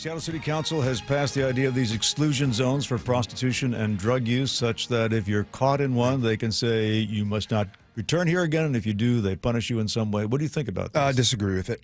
Seattle City Council has passed the idea of these exclusion zones for prostitution and drug use, such that if you're caught in one, they can say you must not return here again, and if you do, they punish you in some way. What do you think about this? I disagree with it.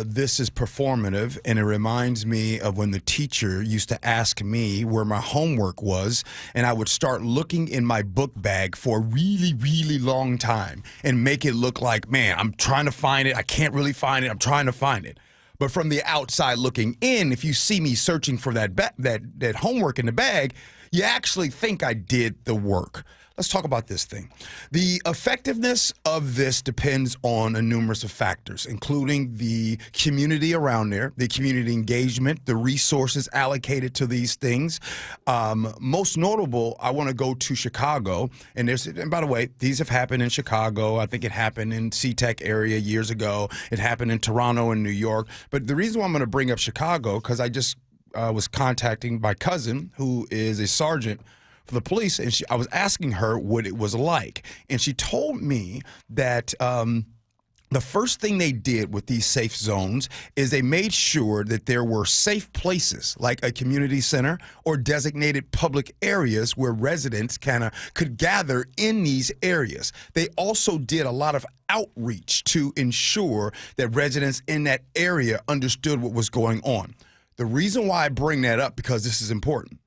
This is performative, and it reminds me of when the teacher used to ask me where my homework was, and I would start looking in my book bag for a really, really long time and make it look like, man, I'm trying to find it. I can't really find it. I'm trying to find it. But from the outside looking in, if you see me searching for that homework in the bag, you actually think I did the work. Let's talk about this thing. The effectiveness of this depends on a numerous of factors, including the community around there, the community engagement, the resources allocated to these things. Most notable, I want to go to Chicago. And by the way, these have happened in Chicago. I think it happened in SeaTac area years ago. It happened in Toronto and New York. But the reason why I'm going to bring up Chicago, because I just was contacting my cousin, who is a sergeant for the police, and I was asking her what it was like. And she told me that the first thing they did with these safe zones is they made sure that there were safe places, like a community center or designated public areas where residents could gather in these areas. They also did a lot of outreach to ensure that residents in that area understood what was going on. The reason why I bring that up, because this is important.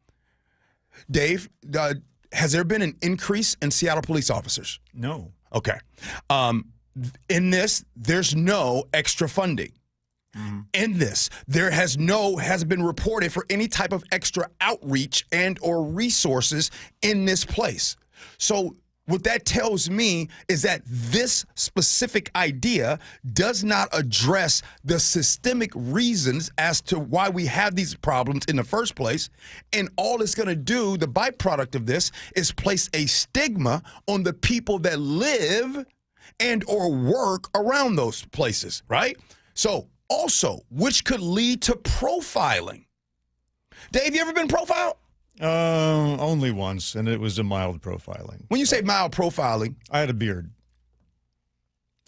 Dave, has there been an increase in Seattle police officers? No. Okay. In this, there's no extra funding. Mm-hmm. In this, there hasn't been reported for any type of extra outreach and or resources in this place. So what that tells me is that this specific idea does not address the systemic reasons as to why we have these problems in the first place. And all it's going to do, the byproduct of this, is place a stigma on the people that live and or work around those places, right? So also, which could lead to profiling. Dave, you ever been profiled? Only once, and it was a mild profiling. When you say mild profiling, I had a beard,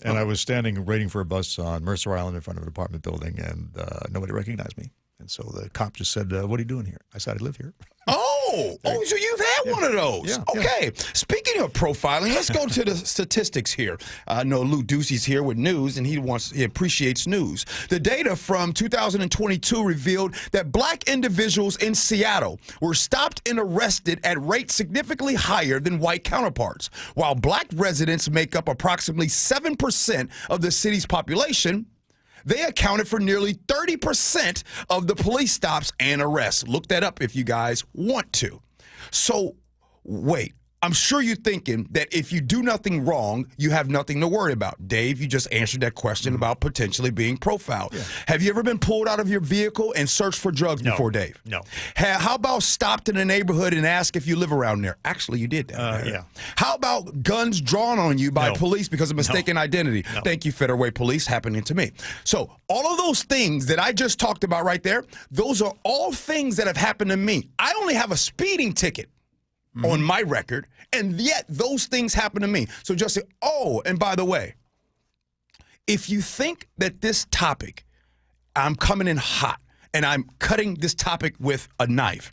and I was standing waiting for a bus on Mercer Island in front of an apartment building, and nobody recognized me. And so the cop just said, what are you doing here? I said, I live here. Oh, so you've had one of those. Yeah, okay. Yeah. Speaking of profiling, let's go to the statistics here. I know Lou Ducey's here with news, and he appreciates news. The data from 2022 revealed that black individuals in Seattle were stopped and arrested at rates significantly higher than white counterparts. While black residents make up approximately 7% of the city's population, they accounted for nearly 30% of the police stops and arrests. Look that up if you guys want to. So, wait. I'm sure you're thinking that if you do nothing wrong, you have nothing to worry about. Dave, you just answered that question about potentially being profiled. Yeah. Have you ever been pulled out of your vehicle and searched for drugs before, Dave? No. How about stopped in a neighborhood and asked if you live around there? Actually, you did that. Yeah. How about guns drawn on you by police because of mistaken identity? No. Thank you, Federal Way Police, happening to me. So all of those things that I just talked about right there, those are all things that have happened to me. I only have a speeding ticket on my record, and yet those things happen to me. So just say, oh, and by the way, if you think that this topic, I'm coming in hot, and I'm cutting this topic with a knife,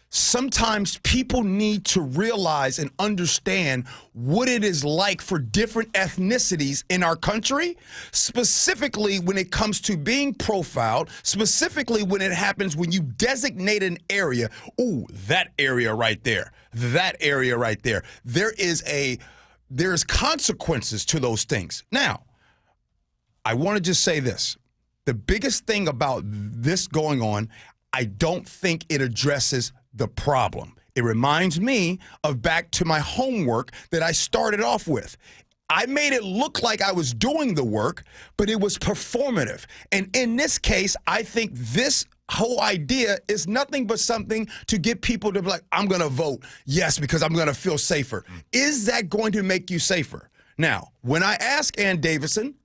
sometimes people need to realize and understand what it is like for different ethnicities in our country, specifically when it comes to being profiled, specifically when it happens when you designate an area. Ooh, that area right there, that area right there. There's consequences to those things. Now, I want to just say this. The biggest thing about this going on, I don't think it addresses the problem. It reminds me of back to my homework that I started off with. I made it look like I was doing the work, but it was performative. And in this case, I think this whole idea is nothing but something to get people to be like, I'm going to vote yes because I'm going to feel safer. Is that going to make you safer? Now, when I asked Ann Davison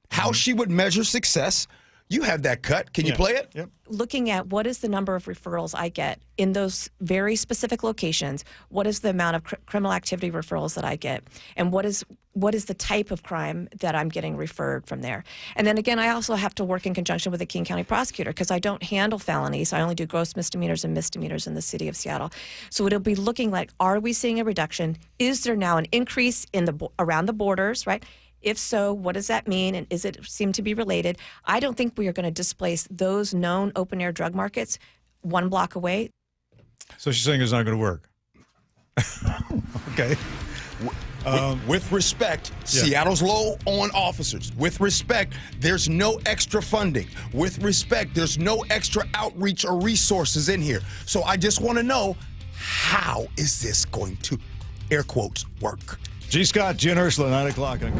how she would measure success, You have that cut. Can you play it? Yep. Looking at what is the number of referrals I get in those very specific locations, what is the amount of criminal activity referrals that I get, and what is the type of crime that I'm getting referred from there. And then again, I also have to work in conjunction with the King County prosecutor because I don't handle felonies. I only do gross misdemeanors and misdemeanors in the city of Seattle. So it'll be looking like, are we seeing a reduction? Is there now an increase in around the borders, right? If so, what does that mean, and is it seem to be related? I don't think we are going to displace those known open-air drug markets one block away. So she's saying it's not going to work. Okay. With respect, Seattle's low on officers. With respect, there's no extra funding. With respect, there's no extra outreach or resources in here. So I just want to know, how is this going to, air quotes, work? G. Scott, Jen Ursula, 9 o'clock on